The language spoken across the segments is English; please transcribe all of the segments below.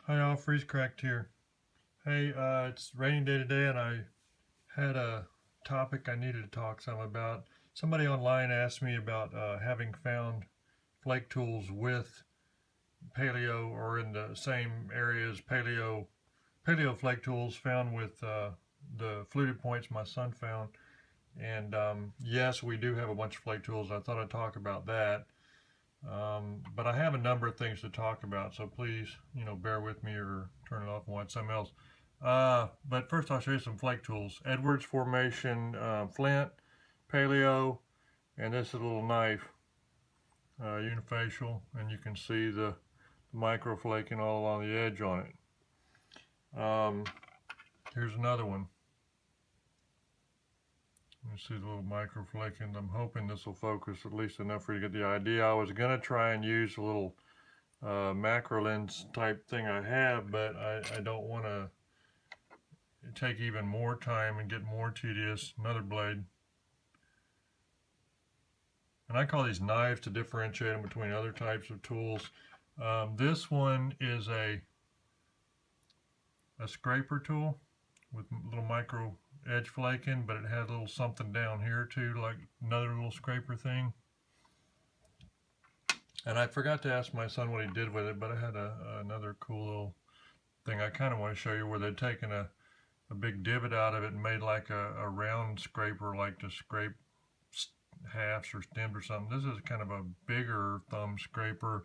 Hi all, Freeze Cracked here. Hey, it's a rainy day today and I had a topic I needed to talk some about. Somebody online asked me about having found flake tools with paleo or in the same area as paleo flake tools found with the fluted points my son found. And yes, we do have a bunch of flake tools. I thought I'd talk about that. But I have a number of things to talk about, so please, bear with me or turn it off and watch something else. But first, I'll show you some flake tools: Edwards formation, flint, paleo, and this is a little knife, unifacial, and you can see the micro flaking all along the edge on it. Here's another one. You see the little micro flaking. I'm hoping this will focus at least enough for you to get the idea. I was gonna try and use a little macro lens type thing I have, but I don't want to take even more time and get more tedious. Another blade. And I call these knives to differentiate them between other types of tools. This one is a scraper tool with little micro edge flaking, but it has a little something down here too, like another little scraper thing. And I forgot to ask my son what he did with it, but I had another cool little thing I kind of want to show you where they'd taken a big divot out of it and made like a round scraper, like to scrape halves or stems or something. This is kind of a bigger thumb scraper,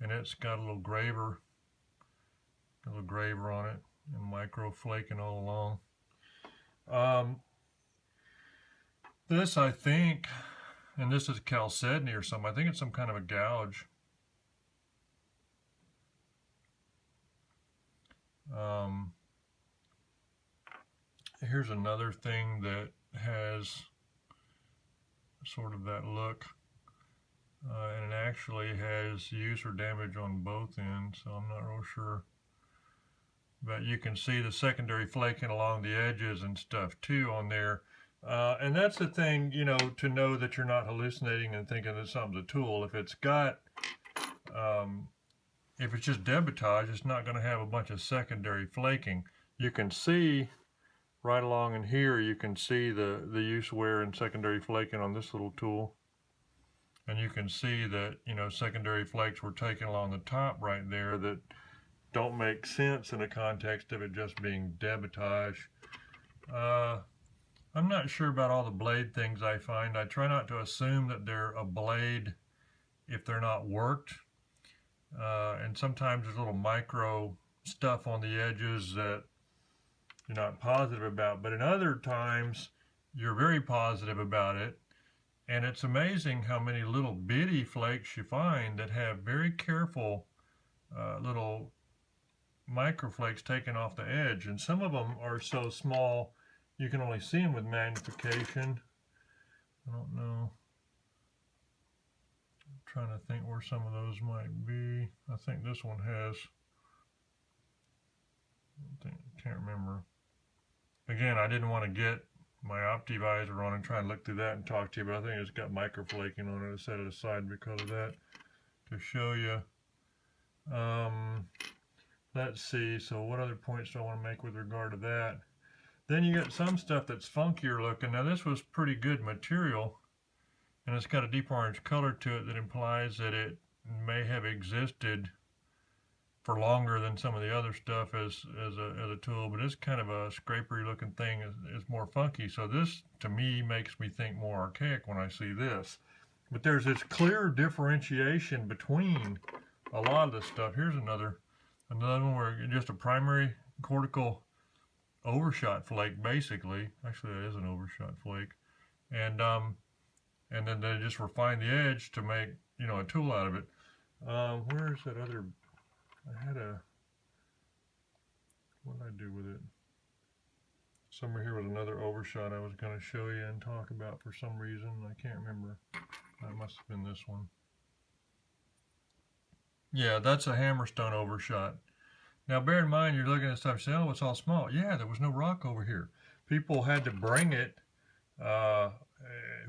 and it's got a little graver on it, and micro flaking all along. This, I think, and this is chalcedony or something. I think it's some kind of a gouge. Here's another thing that has sort of that look, and it actually has use or damage on both ends, so I'm not real sure. But you can see the secondary flaking along the edges and stuff too on there. And that's the thing, to know that you're not hallucinating and thinking that something's a tool. If it's got, if it's just debitage, it's not going to have a bunch of secondary flaking. You can see right along in here, you can see the use, wear, and secondary flaking on this little tool. And you can see that, secondary flakes were taken along the top right there that don't make sense in the context of it just being debitage. I'm not sure about all the blade things I find. I try not to assume that they're a blade if they're not worked. And sometimes there's little micro stuff on the edges that you're not positive about. But in other times, you're very positive about it. And it's amazing how many little bitty flakes you find that have very careful little microflakes taken off the edge. And some of them are so small you can only see them with magnification. I don't know. I'm trying to think where some of those might be. I think this one has. I can't remember. Again, I didn't want to get my OptiVisor on and try and look through that and talk to you, but I think it's got microflaking on it. I set it aside because of that to show you. Let's see. So what other points do I want to make with regard to that? Then you get some stuff that's funkier looking. Now this was pretty good material, and it's got a deep orange color to it that implies that it may have existed for longer than some of the other stuff as a tool, but it's kind of a scrapery looking thing. Is more funky. So this, to me, makes me think more archaic when I see this. But there's this clear differentiation between a lot of this stuff. Here's another one where just a primary cortical overshot flake, basically. Actually, that is an overshot flake. And then they just refine the edge to make, a tool out of it. Where's that other? I had what did I do with it? Somewhere here was another overshot I was going to show you and talk about for some reason. I can't remember. That must have been this one. Yeah, that's a hammerstone overshot. Now, bear in mind, you're looking at stuff and say, oh, it's all small. Yeah, there was no rock over here. People had to bring it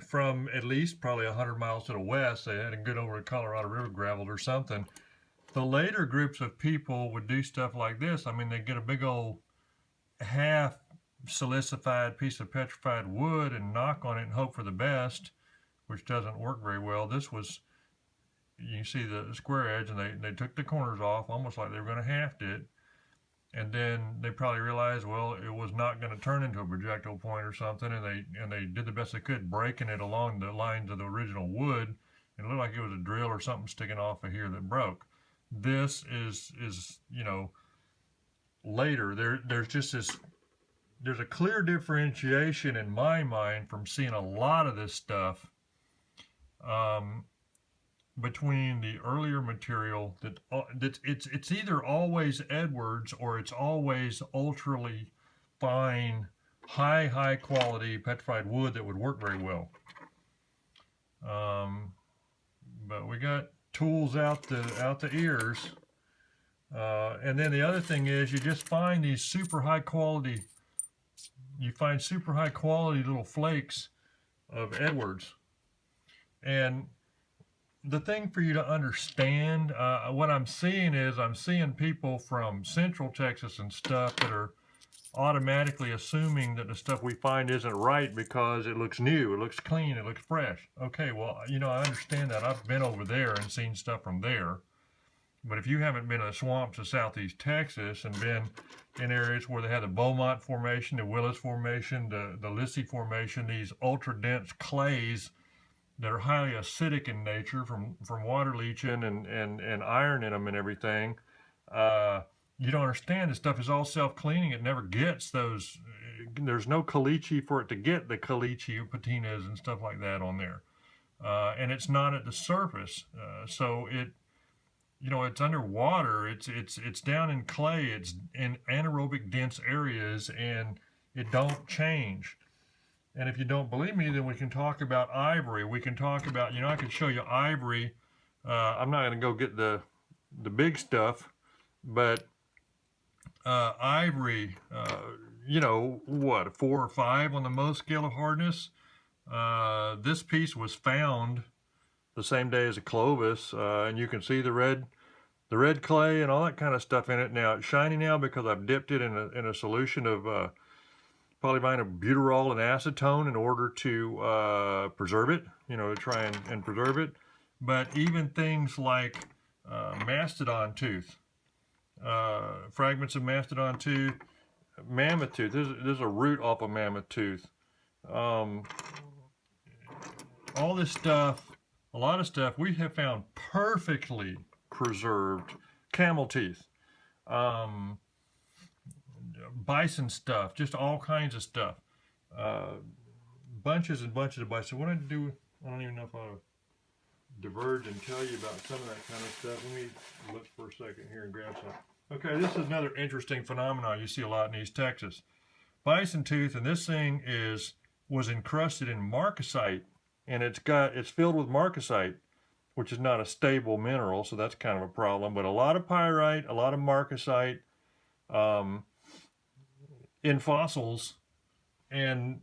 from at least probably 100 miles to the west. They had to get over to Colorado River gravelled or something The later groups of people would do stuff like this. I mean, they get a big old half silicified piece of petrified wood and knock on it and hope for the best, which doesn't work very well. This was, you see the square edge, and they took the corners off almost like they were going to haft it. And then they probably realized, well, it was not going to turn into a projectile point or something, and they did the best they could, breaking it along the lines of the original wood. It looked like it was a drill or something sticking off of here that broke. This is you know, later. There's just this. There's a clear differentiation in my mind from seeing a lot of this stuff between the earlier material that it's either always Edwards or it's always ultrally fine, high quality petrified wood that would work very well. But we got tools out the ears, and then the other thing is you just find these super high quality. You find super high quality little flakes of Edwards, and the thing for you to understand, what I'm seeing is I'm seeing people from Central Texas and stuff that are automatically assuming that the stuff we find isn't right because it looks new, it looks clean, it looks fresh. Okay, well, you know, I understand that. I've been over there and seen stuff from there. But if you haven't been in the swamps of Southeast Texas and been in areas where they had the Beaumont Formation, the Willis Formation, the Lissy Formation, these ultra-dense clays that are highly acidic in nature from water leaching and iron in them and everything, you don't understand. This stuff is all self-cleaning. It never gets those. There's no caliche for it to get the caliche patinas and stuff like that on there, and it's not at the surface. So it, you know, it's underwater. It's down in clay. It's in anaerobic dense areas, and it don't change. And if you don't believe me, then we can talk about ivory. We can talk about, you know, I could show you ivory. I'm not going to go get the big stuff, but ivory, you know, what, a 4 or 5 on the Mohs scale of hardness. This piece was found the same day as a Clovis, and you can see the red clay and all that kind of stuff in it. Now it's shiny now because I've dipped it in a solution of polyvinyl butyrol and acetone in order to preserve it, you know, to try and preserve it. But even things like mastodon tooth, fragments of mastodon tooth, mammoth tooth. There's a root off of mammoth tooth. All this stuff, a lot of stuff we have found perfectly preserved. Camel teeth, bison stuff, just all kinds of stuff, bunches and bunches of bison. So what I do, I don't even know if I'll diverge and tell you about some of that kind of stuff. Let me look for a second here and grab some. Okay, this is another interesting phenomenon you see a lot in East Texas. Bison tooth, and this thing was encrusted in marcasite, and it's filled with marcasite, which is not a stable mineral, so that's kind of a problem. But a lot of pyrite, a lot of marcasite in fossils. And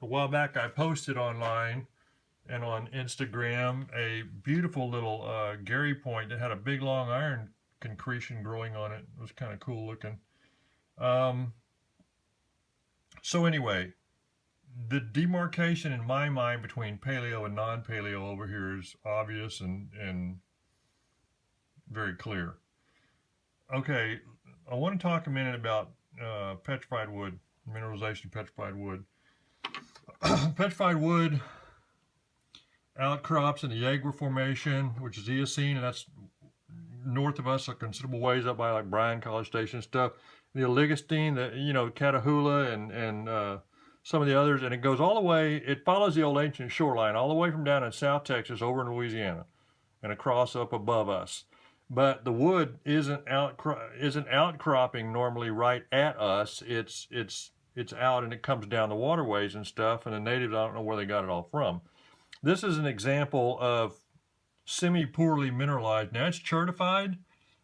a while back I posted online and on Instagram a beautiful little Gary point that had a big long iron concretion growing on it. It was kind of cool looking. So anyway, the demarcation in my mind between paleo and non-paleo over here is obvious and very clear. Okay, I want to talk a minute about petrified wood, mineralization of petrified wood. Petrified wood outcrops in the Jaeger Formation, which is Eocene, and that's north of us a considerable ways up by like Bryan, College Station and stuff. The Oligocene, the, you know, Catahoula and some of the others, and it goes all the way, it follows the old ancient shoreline all the way from down in South Texas over in Louisiana and across up above us. But the wood isn't outcropping normally right at us. It's out and it comes down the waterways and stuff, and the natives, I don't know where they got it all from. This is an example of semi-poorly mineralized. Now it's certified,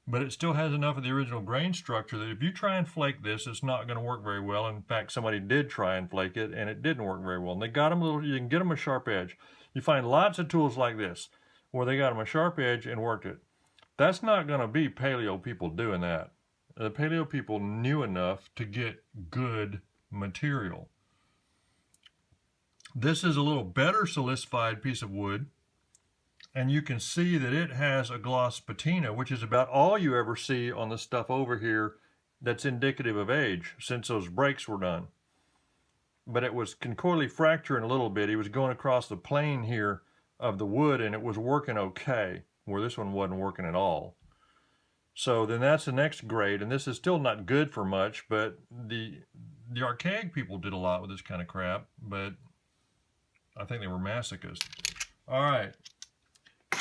but it still has enough of the original grain structure that if you try and flake this, it's not going to work very well. In fact, somebody did try and flake it, and it didn't work very well. And they got them you can get them a sharp edge. You find lots of tools like this where they got them a sharp edge and worked it. That's not going to be paleo people doing that. The paleo people knew enough to get good material. This is a little better silicified piece of wood, and you can see that it has a gloss patina, which is about all you ever see on the stuff over here that's indicative of age since those breaks were done. But it was concoidally fracturing a little bit. He was going across the plane here of the wood, and it was working okay, where this one wasn't working at all. So then that's the next grade, and this is still not good for much, but the archaic people did a lot with this kind of crap, but I think they were masochists. All right,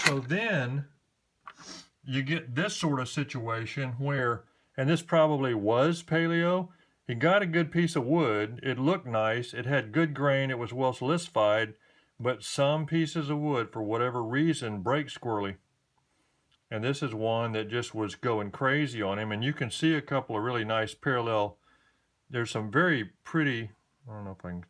so then you get this sort of situation where, and this probably was paleo, he got a good piece of wood, it looked nice, it had good grain, it was well silicified, but some pieces of wood, for whatever reason, break squirrely. And this is one that just was going crazy on him, and you can see a couple of really nice parallel. There's some very pretty, I don't know if I can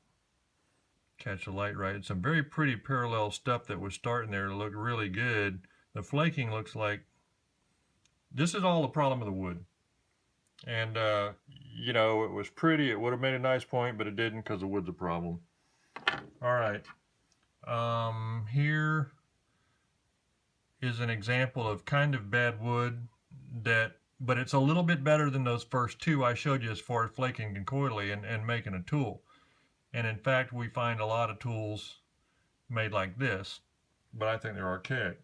catch the light right, some very pretty parallel stuff that was starting there to look really good. The flaking looks like, this is all the problem of the wood. And, you know, it was pretty, it would have made a nice point, but it didn't because the wood's a problem. All right, here is an example of kind of bad wood but it's a little bit better than those first two I showed you as far as flaking concoidally and making a tool. And in fact, we find a lot of tools made like this, but I think they're archaic.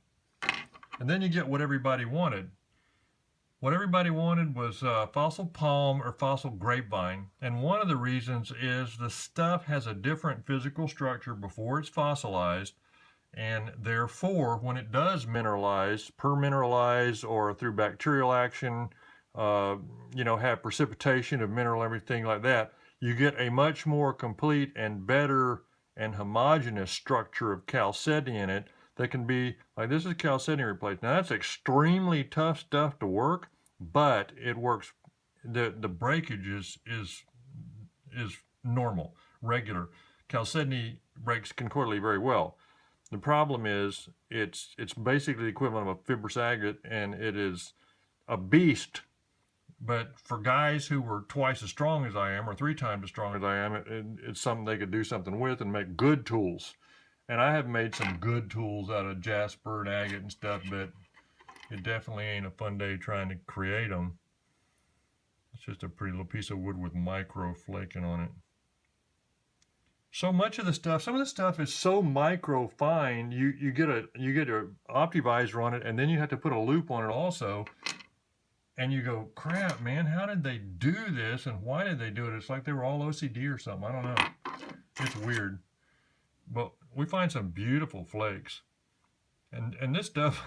And then you get what everybody wanted. What everybody wanted was fossil palm or fossil grapevine. And one of the reasons is the stuff has a different physical structure before it's fossilized. And therefore, when it does mineralize, permineralize, or through bacterial action, you know, have precipitation of mineral, everything like that, you get a much more complete and better and homogeneous structure of chalcedony in it that can be, like this is chalcedony replaced. Now that's extremely tough stuff to work, but it works. The breakage is normal, regular. Chalcedony breaks concoidally very well. The problem is it's basically the equivalent of a fibrous agate, and it is a beast. But for guys who were twice as strong as I am, or 3 times as strong as I am, it's something they could do something with and make good tools. And I have made some good tools out of jasper and agate and stuff, but it definitely ain't a fun day trying to create them. It's just a pretty little piece of wood with micro flaking on it. So much of the stuff, some of the stuff is so micro fine, you get a optivisor on it, and then you have to put a loop on it also. And you go, crap, man, how did they do this, and why did they do it? It's like they were all OCD or something. I don't know. It's weird. But we find some beautiful flakes. And this stuff,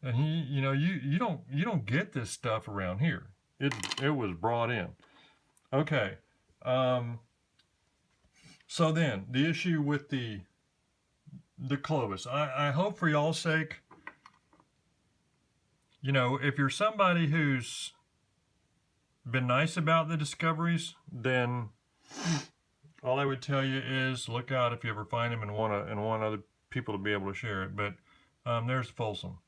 and you know, you don't get this stuff around here. It was brought in. Okay. So then, the issue with the Clovis. I hope for y'all's sake, you know, if you're somebody who's been nice about the discoveries, then all I would tell you is look out if you ever find them and want other people to be able to share it. But there's folsom.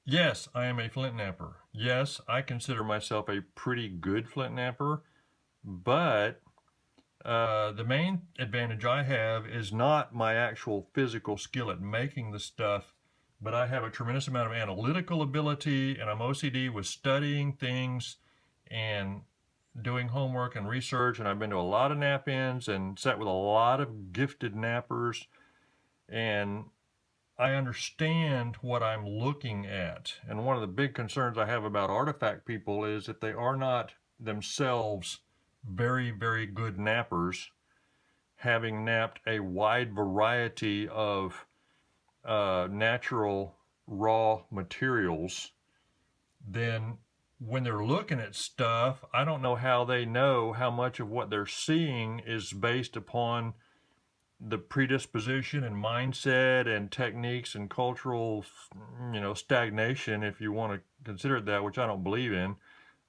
Yes, I am a flint knapper. Yes, I consider myself a pretty good flint knapper, but the main advantage I have is not my actual physical skill at making the stuff, but I have a tremendous amount of analytical ability, and I'm OCD with studying things and doing homework and research, and I've been to a lot of nap-ins and sat with a lot of gifted nappers, and I understand what I'm looking at. And one of the big concerns I have about artifact people is if they are not themselves very, very good nappers, having napped a wide variety of natural raw materials, then when they're looking at stuff, I don't know how they know how much of what they're seeing is based upon the predisposition and mindset and techniques and cultural, you know, stagnation, if you want to consider it that, which I don't believe in,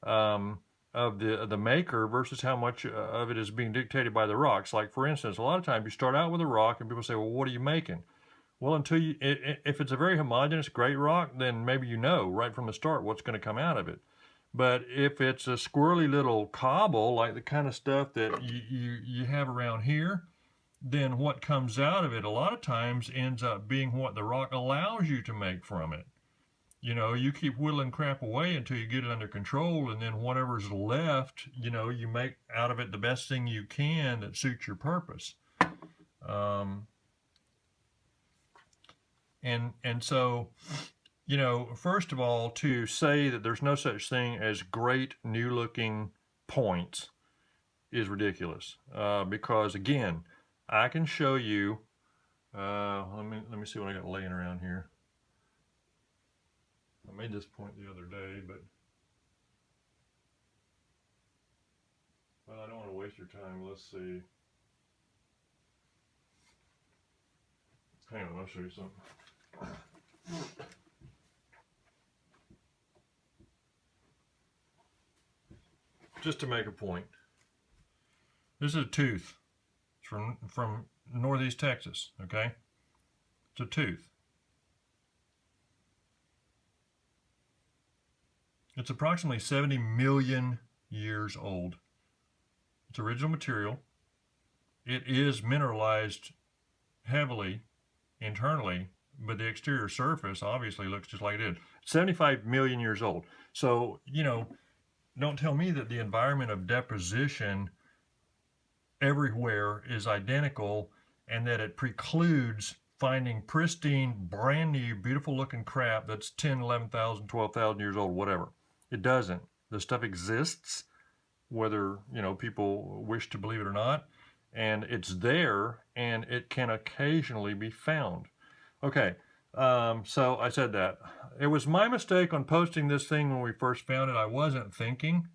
of the maker versus how much of it is being dictated by the rocks. Like, for instance, a lot of times you start out with a rock and people say, well, what are you making? Well, until you, if it's a very homogeneous great rock, then maybe you know right from the start what's going to come out of it. But if it's a squirrely little cobble, like the kind of stuff that you have around here, then what comes out of it a lot of times ends up being what the rock allows you to make from it. You know, you keep whittling crap away until you get it under control, and then whatever's left, you know, you make out of it the best thing you can that suits your purpose. Um, and so, you know, first of all, to say that there's no such thing as great new looking points is ridiculous, because again, I can show you. Let me see what I got laying around here. I made this point the other day, but well, I don't want to waste your time. Let's see. Hang on, I'll show you something. Just to make a point. This is a tooth. It's from northeast Texas, okay? It's a tooth. It's approximately 70 million years old. It's original material. It is mineralized heavily internally, but the exterior surface obviously looks just like it did. 75 million years old. So, you know, don't tell me that the environment of deposition everywhere is identical and that it precludes finding pristine, brand new, beautiful looking crap that's 10, 11,000, 12,000 years old, whatever. It doesn't. The stuff exists, whether, you know, people wish to believe it or not, and it's there, and it can occasionally be found. Okay, so I said that. It was my mistake on posting this thing when we first found it. I wasn't thinking,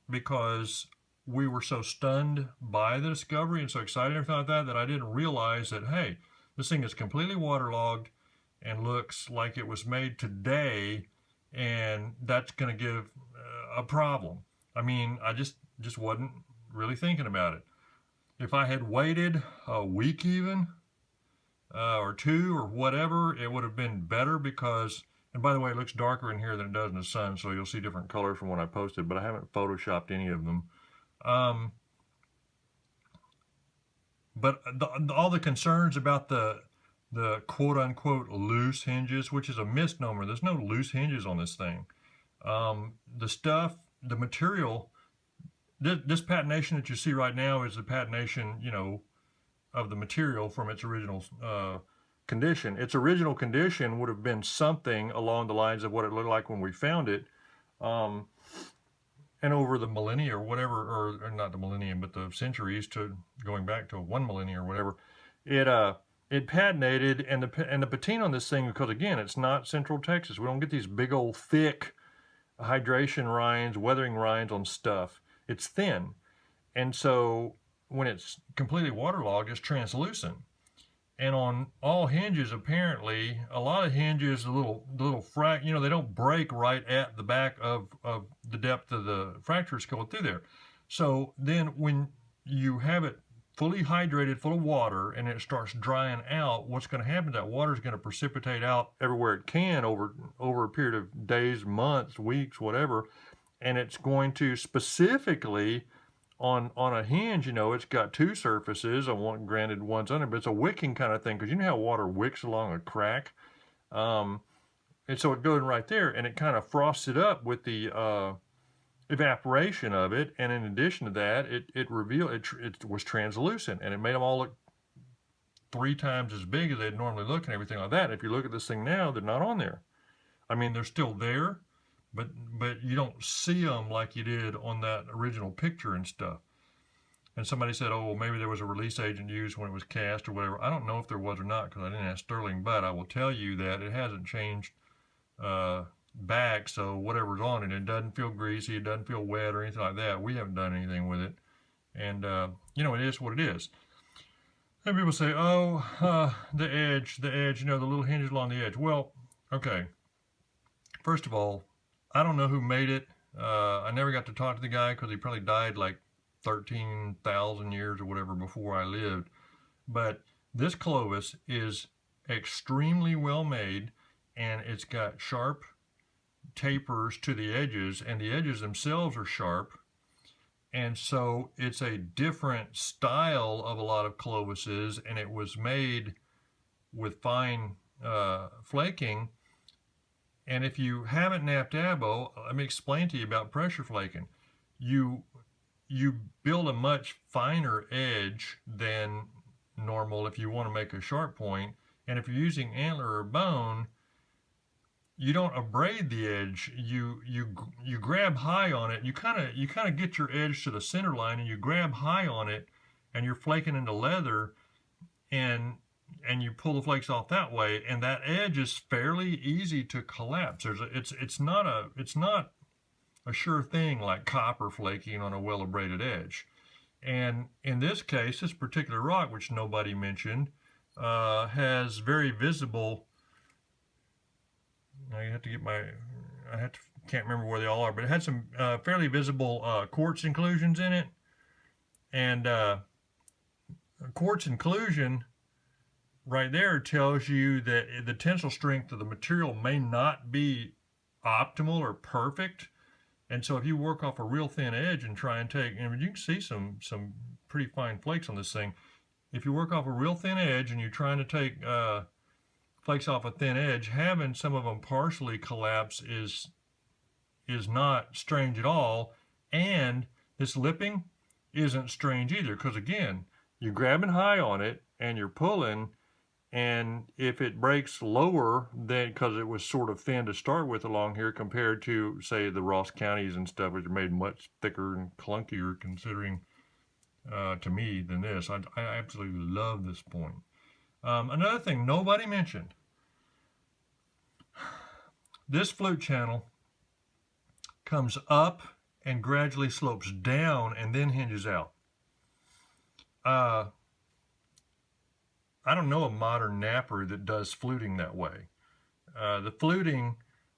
because we were so stunned by the discovery and so excited and everything like that, that I didn't realize that, hey, this thing is completely waterlogged and looks like it was made today, and that's going to give a problem. I mean, I just wasn't really thinking about it. If I had waited a week even, or two or whatever, it would have been better because, and by the way, it looks darker in here than it does in the sun, so you'll see different colors from what I posted, but I haven't photoshopped any of them. But all the concerns about the quote-unquote loose hinges, which is a misnomer. There's no loose hinges on this thing. The stuff, the material, this patination that you see right now is the patination, you know, of the material from its original condition. Its original condition would have been something along the lines of what it looked like when we found it. And over the millennia or whatever, or not the millennium, but the centuries to going back to 1 millennia or whatever, it patinated, and the patina on this thing, because again, it's not Central Texas. We don't get these big old thick hydration rinds, weathering rinds on stuff. It's thin, and so when it's completely waterlogged, it's translucent. And on all hinges, apparently, a lot of hinges, the little you know, they don't break right at the back of the depth of the fractures going through there. So then when you have it fully hydrated, full of water, and it starts drying out, what's going to happen is that water is going to precipitate out everywhere it can over a period of days, months, weeks, whatever. And it's going to specifically on a hinge, you know, it's got two surfaces. Granted, one's under, but it's a wicking kind of thing, because you know how water wicks along a crack, and so it goes right there, and it kind of frosts it up with the evaporation of it. And in addition to that, it was translucent, and it made them all look 3 times as big as they'd normally look and everything like that. And if you look at this thing now, they're not on there. I mean, they're still there, but you don't see them like you did on that original picture and stuff. And somebody said, oh, well, maybe there was a release agent used when it was cast or whatever. I don't know if there was or not, because I didn't ask Sterling, but I will tell you that it hasn't changed back, so whatever's on it, it doesn't feel greasy, it doesn't feel wet or anything like that. We haven't done anything with it. And, you know, it is what it is. And people say, oh, the edge, you know, the little hinges along the edge. Well, okay. First of all, I don't know who made it. I never got to talk to the guy, because he probably died like 13,000 years or whatever before I lived. But this Clovis is extremely well made, and it's got sharp tapers to the edges, and the edges themselves are sharp. And so it's a different style of a lot of Clovises, and it was made with fine flaking. And if you haven't napped abo, let me explain to you about pressure flaking. You build a much finer edge than normal if you want to make a sharp point. And if you're using antler or bone, you don't abrade the edge. You grab high on it. You kind of get your edge to the center line, and you grab high on it, and you're flaking into leather, and you pull the flakes off that way, and that edge is fairly easy to collapse. It's not a sure thing like copper flaking on a well abraded edge. And in this case, this particular rock, which nobody mentioned, has very visible. Now you have to get can't remember where they all are, but it had some fairly visible quartz inclusions in it. And quartz inclusion right there tells you that the tensile strength of the material may not be optimal or perfect. And so if you work off a real thin edge and try and take, and you can see some pretty fine flakes on this thing. If you work off a real thin edge and you're trying to take flakes off a thin edge, having some of them partially collapse is not strange at all. And this lipping isn't strange either, because again, you're grabbing high on it and you're pulling, and if it breaks lower than, because it was sort of thin to start with along here compared to, say, the Ross counties and stuff, which are made much thicker and clunkier considering to me than this. I absolutely love this point. Another thing nobody mentioned, this flute channel comes up and gradually slopes down and then hinges out. I don't know a modern napper that does fluting that way. The fluting,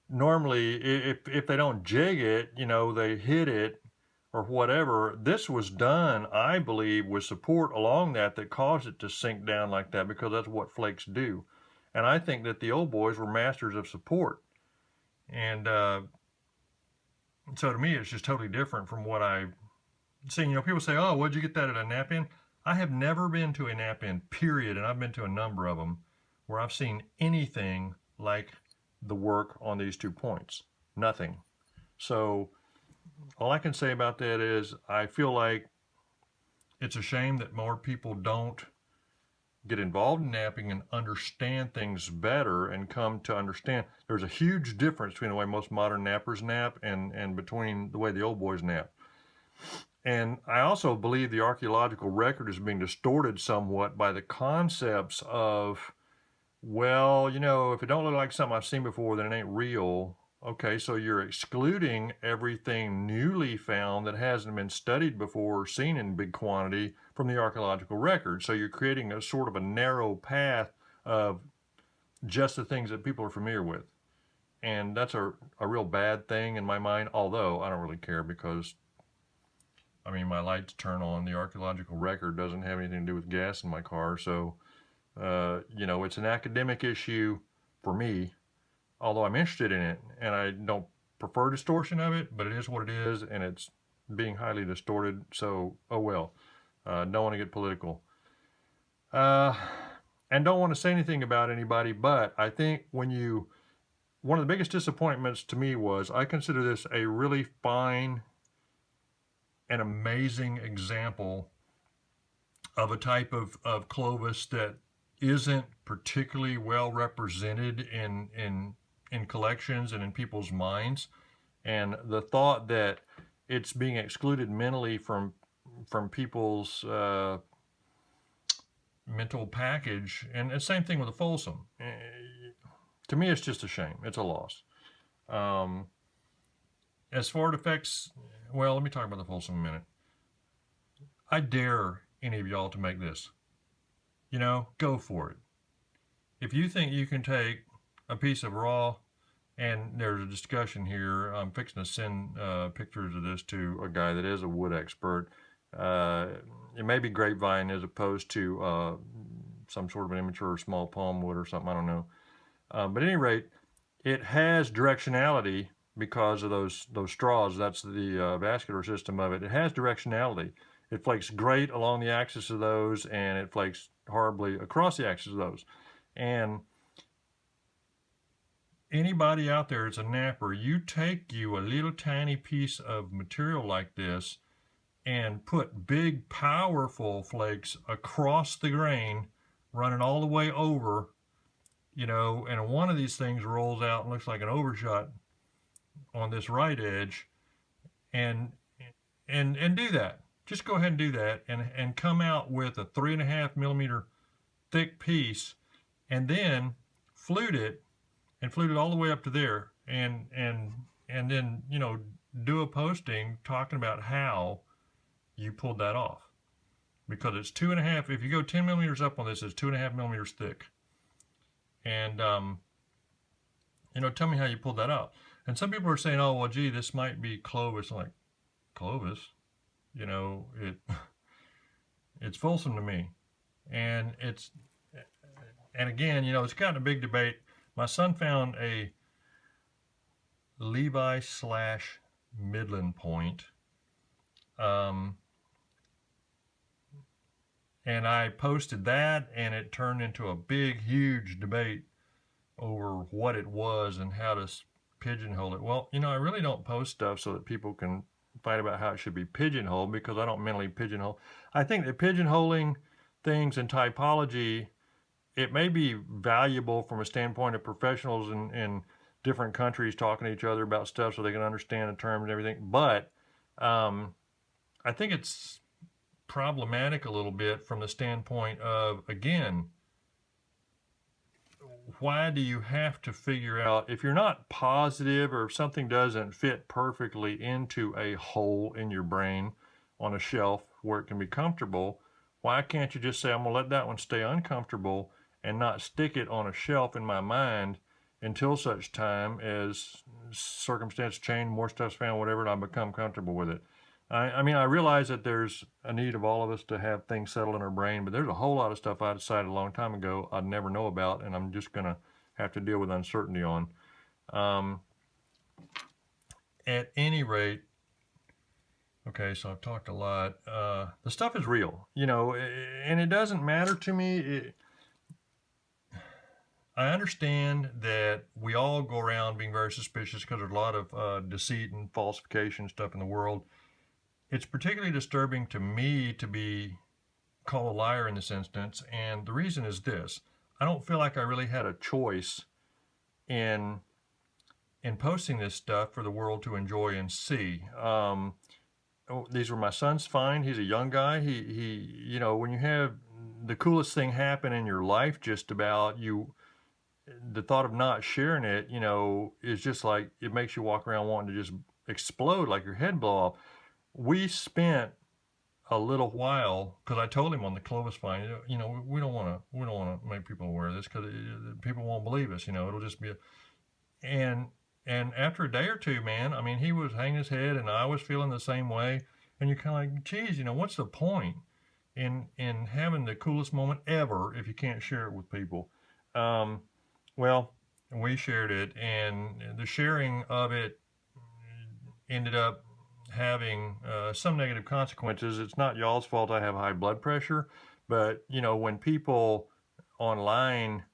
normally, if they don't jig it, they hit it or whatever. This was done, I believe, with support along that caused it to sink down like that, because that's what flakes do. And I think that the old boys were masters of support. And so to me, it's just totally different from what I've seen. People say, oh, what'd you get that at a nap-in? I have never been to a nap-in, period, and I've been to a number of them, where I've seen anything like the work on these 2 points. Nothing. So all I can say about that is I feel like it's a shame that more people don't get involved in napping and understand things better and come to understand there's a huge difference between the way most modern nappers nap and between the way the old boys nap. And I also believe the archaeological record is being distorted somewhat by the concepts of, well, if it don't look like something I've seen before, then it ain't real. Okay, so you're excluding everything newly found that hasn't been studied before or seen in big quantity from the archaeological record. So you're creating a sort of a narrow path of just the things that people are familiar with. And that's a real bad thing in my mind, although I don't really care, because my lights turn on. The archaeological record doesn't have anything to do with gas in my car. So, it's an academic issue for me, although I'm interested in it, and I don't prefer distortion of it, but it is what it is, and it's being highly distorted. So, oh well. Don't want to get political. And don't want to say anything about anybody, but I think one of the biggest disappointments to me was, I consider this a really fine, an amazing example of a type of Clovis that isn't particularly well represented in collections and in people's minds. And the thought that it's being excluded mentally from people's mental package, and the same thing with the folsom. To me, it's just a shame. It's a loss. As far as it affects, well, let me talk about the folsom a minute. I dare any of y'all to make this. Go for it. If you think you can take a piece of raw, and there's a discussion here, I'm fixing to send pictures of this to a guy that is a wood expert. It may be grapevine as opposed to some sort of an immature small palm wood or something, I don't know. But at any rate, it has directionality because of those straws. That's the vascular system of it. It has directionality. It flakes great along the axis of those, and it flakes horribly across the axis of those. And anybody out there that's a napper, you take you a little tiny piece of material like this and put big, powerful flakes across the grain, running all the way over, you know, and one of these things rolls out and looks like an overshot on this right edge, and do that. Just go ahead and do that, and come out with a 3.5 millimeter thick piece, and then flute it all the way up to there, and then, you know, do a posting talking about how you pulled that off, because it's 2.5. If you go 10 millimeters up on this, it's 2.5 millimeters thick. And you know, tell me how you pulled that out. And some people are saying, oh, well, gee, this might be Clovis. I'm like, Clovis? You know, it's folsom to me. And again, you know, it's gotten a big debate. My son found a Levi/Midland point. And I posted that, and it turned into a big, huge debate over what it was and how to pigeonhole it. Well, you know, I really don't post stuff so that people can fight about how it should be pigeonholed, because I don't mentally pigeonhole. I think that pigeonholing things in typology, it may be valuable from a standpoint of professionals in different countries talking to each other about stuff so they can understand the terms and everything. But I think it's problematic a little bit from the standpoint of, again, why do you have to figure out, if you're not positive or if something doesn't fit perfectly into a hole in your brain on a shelf where it can be comfortable, why can't you just say, I'm going to let that one stay uncomfortable and not stick it on a shelf in my mind until such time as circumstance change, more stuff's found, whatever, and I become comfortable with it. I mean, I realize that there's a need of all of us to have things settle in our brain, but there's a whole lot of stuff I decided a long time ago I'd never know about, and I'm just going to have to deal with uncertainty on. At any rate, okay, so I've talked a lot. The stuff is real, you know, and it doesn't matter to me. I understand that we all go around being very suspicious because there's a lot of deceit and falsification stuff in the world. It's particularly disturbing to me to be called a liar in this instance, and the reason is this. I don't feel like I really had a choice in posting this stuff for the world to enjoy and see. These were my son's find. He's a young guy. He you know, when you have the coolest thing happen in your life, just about, the thought of not sharing it, you know, is just like, it makes you walk around wanting to just explode, like your head blow off. We spent a little while, because I told him on the Clovis find, you know, we don't want to make people aware of this, because people won't believe us. You know, it'll just be and after a day or two, man, I mean, he was hanging his head, and I was feeling the same way. And you're kind of like, geez, you know, what's the point in having the coolest moment ever if you can't share it with people? Well, we shared it, and the sharing of it ended up having some negative consequences. It's not y'all's fault I have high blood pressure, but, you know, when people online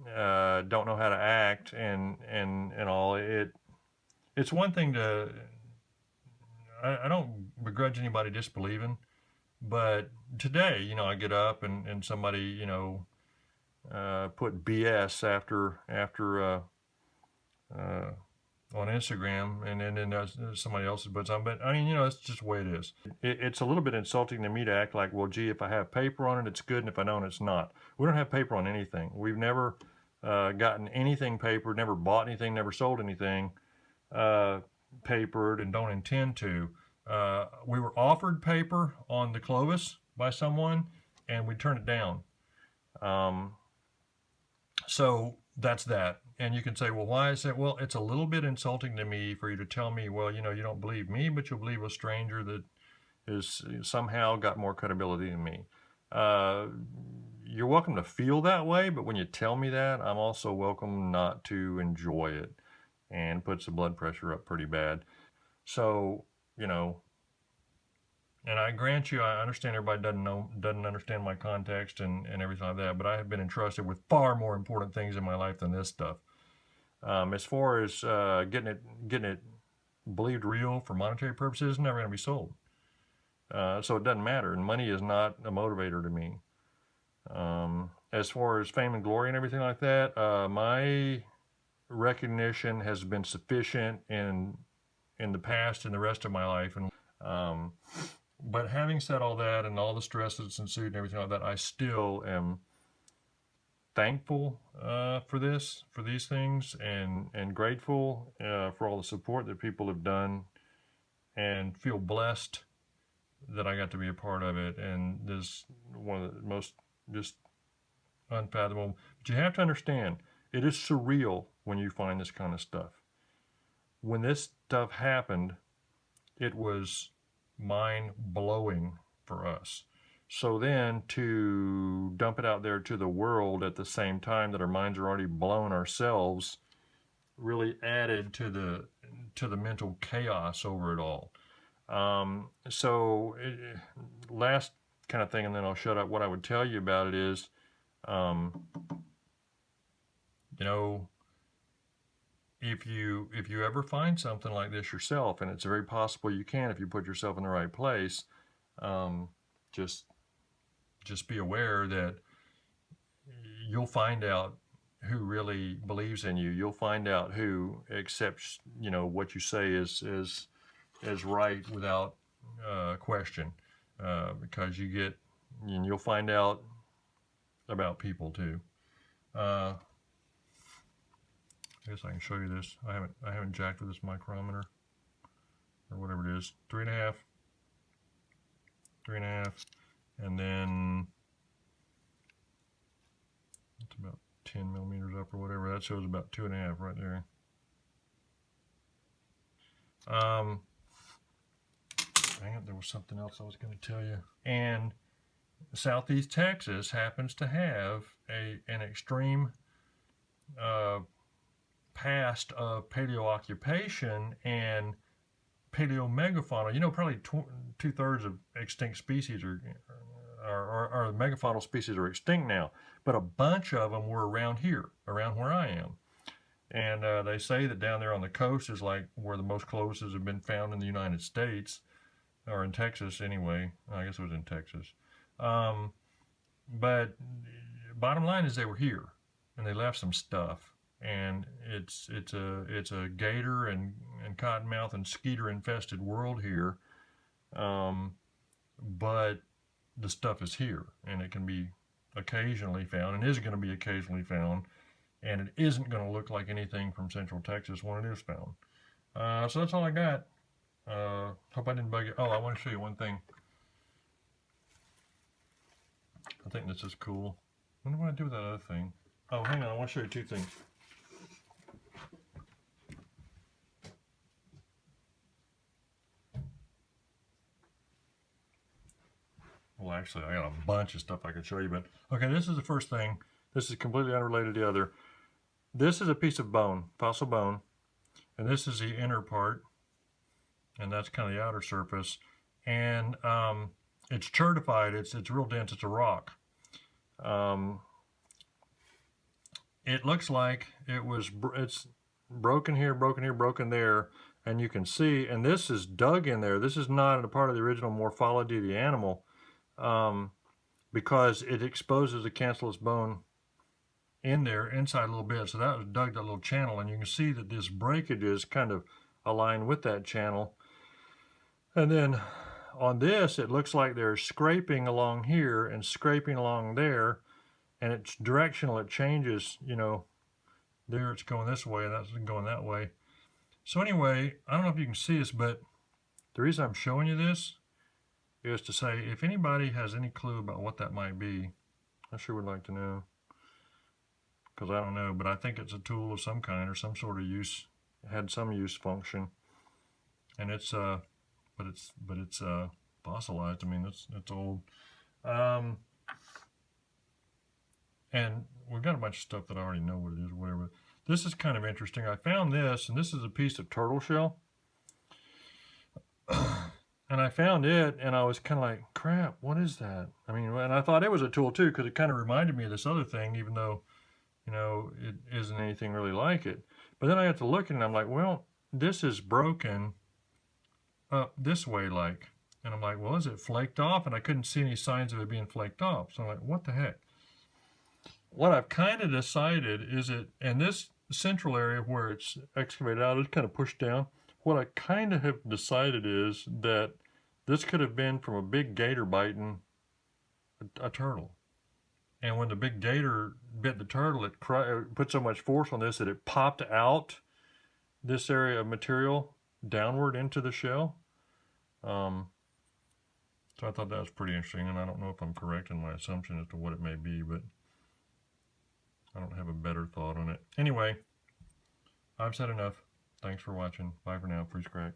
don't know how to act and all, it's one thing to, I don't begrudge anybody disbelieving, but today, you know, I get up and somebody, you know, put BS after on Instagram, and then somebody else puts on. But I mean, you know, it's just the way it is. It's a little bit insulting to me to act like, well, gee, if I have paper on it, it's good, and if I don't, it's not. We don't have paper on anything. We've never gotten anything papered, never bought anything, never sold anything papered, and don't intend to. We were offered paper on the Clovis by someone, and we turned it down. So that's that. And you can say, well, why is that? Well, it's a little bit insulting to me for you to tell me, well, you know, you don't believe me, but you'll believe a stranger that is somehow got more credibility than me. you're welcome to feel that way, but when you tell me that, I'm also welcome not to enjoy it, and puts the blood pressure up pretty bad. So, you know, and I grant you, I understand everybody doesn't understand my context and everything like that, but I have been entrusted with far more important things in my life than this stuff. As far as getting it believed real for monetary purposes, it's never going to be sold. So it doesn't matter, and money is not a motivator to me. As far as fame and glory and everything like that, my recognition has been sufficient in the past and the rest of my life. And but having said all that and all the stress that's ensued and everything like that, I still am thankful for these things, and grateful for all the support that people have done, and feel blessed that I got to be a part of it. And this one of the most just unfathomable. But you have to understand, it is surreal when you find this kind of stuff. When this stuff happened, it was mind-blowing for us. So then to dump it out there to the world at the same time that our minds are already blown ourselves really added to the mental chaos over it all. Last kind of thing, and then I'll shut up. What I would tell you about it is, you know, if you ever find something like this yourself, and it's very possible you can if you put yourself in the right place, just be aware that you'll find out who really believes in you. You'll find out who accepts, you know, what you say is right without question, because you'll find out about people too. I guess I can show you this. I haven't jacked with this micrometer or whatever it is. 3.5, and then it's about 10 millimeters up or whatever. That shows about 2.5 right there. Dang it, there was something else I was going to tell you. And Southeast Texas happens to have an extreme past of paleo occupation and paleo megafauna. You know, probably 2/3 of extinct species are megafaunal species are extinct now, but a bunch of them were around here, around where I am. And they say that down there on the coast is like where the most Clovises have been found in the United States, or in Texas anyway. I guess it was in Texas. But bottom line is they were here, and they left some stuff. And it's a gator and cottonmouth and skeeter infested world here, but the stuff is here, and it can be occasionally found, and is going to be occasionally found, and it isn't going to look like anything from Central Texas when it is found. So that's all I got. Hope I didn't bug you. Oh, I want to show you one thing. I think this is cool. I wonder what I do with that other thing. Oh, hang on. I want to show you two things. Well, actually, I got a bunch of stuff I could show you, but okay, this is the first thing. This is completely unrelated to the other. This is a piece of bone, fossil bone, and this is the inner part, and that's kind of the outer surface. And it's certified. It's real dense. It's a rock. It looks like it's broken here, broken there, and you can see. And this is dug in there. This is not a part of the original morphology of the animal. Because it exposes the cancellous bone in there inside a little bit. So that was dug that little channel, and you can see that this breakage is kind of aligned with that channel. And then on this, it looks like there's scraping along here and scraping along there, and it's directional. It changes, you know, there it's going this way and that's going that way. So anyway, I don't know if you can see this, but the reason I'm showing you this is to say, if anybody has any clue about what that might be, I sure would like to know, because I don't know, but I think it's a tool of some kind or some sort of use. It had some use function, and it's but it's fossilized. I mean, it's old. And we've got a bunch of stuff that I already know what it is or whatever. This is kind of interesting. I found this, and this is a piece of turtle shell. And I found it, and I was kind of like, crap, what is that? I mean, and I thought it was a tool too, because it kind of reminded me of this other thing, even though, you know, it isn't anything really like it. But then I got to looking, and I'm like, well, this is broken up this way, like. And I'm like, well, is it flaked off? And I couldn't see any signs of it being flaked off. So I'm like, what the heck? What I've kind of decided is it, and this central area where it's excavated out is kind of pushed down. What I kind of have decided is that this could have been from a big gator biting a turtle. And when the big gator bit the turtle, it put so much force on this that it popped out this area of material downward into the shell. So I thought that was pretty interesting, and I don't know if I'm correct in my assumption as to what it may be, but I don't have a better thought on it. Anyway, I've said enough. Thanks for watching. Bye for now. Freeze crack.